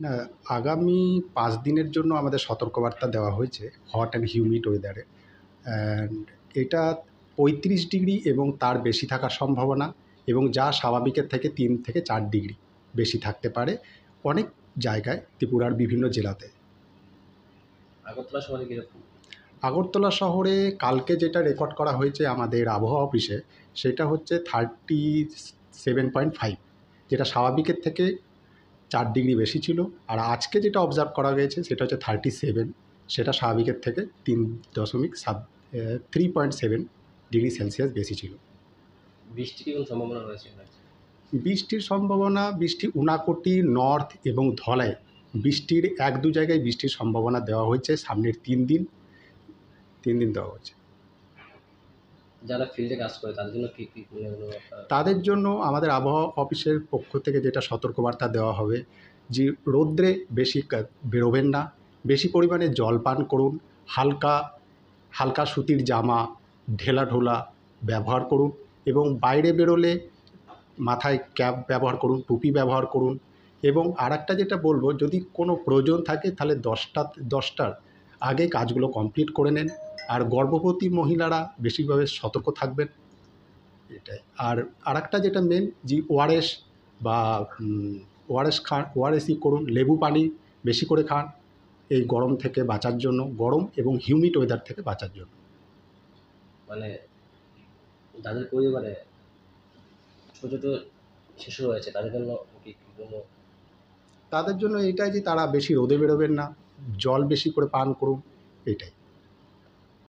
না, আগামী ৫ দিনের জন্য আমাদের সতর্কবার্তা দেওয়া হয়েছে হট অ্যান্ড হিউমিড ওয়েদারে। অ্যান্ড এটা ৩৫ ডিগ্রি এবং তার বেশি থাকার সম্ভাবনা, এবং যা স্বাভাবিকের থেকে ৩ থেকে ৪ ডিগ্রি বেশি থাকতে পারে অনেক জায়গায় ত্রিপুরার বিভিন্ন জেলাতে। আগরতলা শহরে কীরকম? আগরতলা শহরে কালকে যেটা রেকর্ড করা হয়েছে আমাদের আবহাওয়া অফিসে, সেটা হচ্ছে 37.5, যেটা স্বাভাবিকের থেকে ৪ ডিগ্রি বেশি ছিল। আর আজকে যেটা অবজার্ভ করা গেছে সেটা হচ্ছে 37, সেটা স্বাভাবিকের থেকে 3.7 ডিগ্রি সেলসিয়াস বেশি ছিল। বৃষ্টির কোনো সম্ভাবনা রয়েছে? বৃষ্টির সম্ভাবনা, উনাকোটি, নর্থ এবং ধলায় বৃষ্টির ১-২ জায়গায় বৃষ্টির সম্ভাবনা দেওয়া হয়েছে সামনের ৩ দিন দেওয়া হয়েছে। যারা ফিল্ডে কাজ করে তাদের জন্য কী তাদের জন্য আমাদের আবহাওয়া অফিসের পক্ষ থেকে যেটা সতর্কবার্তা দেওয়া হবে যে রৌদ্রে বেশি বেরোবেন না, বেশি পরিমাণে জল পান করুন, হালকা সুতির জামা, ঢেলাঢোলা ব্যবহার করুন, এবং বাইরে বেরোলে মাথায় ক্যাপ ব্যবহার করুন, টুপি ব্যবহার করুন। এবং আরেকটা যেটা বলবো, যদি কোনো প্রয়োজন থাকে তাহলে 10টার আগে কাজগুলো কমপ্লিট করে নেন। আর গর্ভবতী মহিলারা বেশিভাবে সতর্ক থাকবেন, এটাই। আর আরেকটা যেটা মেন, যে ওআরএস বা ওআরএস খান, ওআরএসই করুন, লেবু পানি বেশি করে খান এই গরম থেকে বাঁচার জন্য, গরম এবং হিউমিড ওয়েদার থেকে বাঁচার জন্য। মানে যাদের পরিবারে ছোটো ছোটো শিশু রয়েছে তাদের জন্য কি কোনো? তাদের জন্য এটাই যে তারা বেশি রোদে বেরোবেন না, জল বেশি করে পান করুন, এটাই।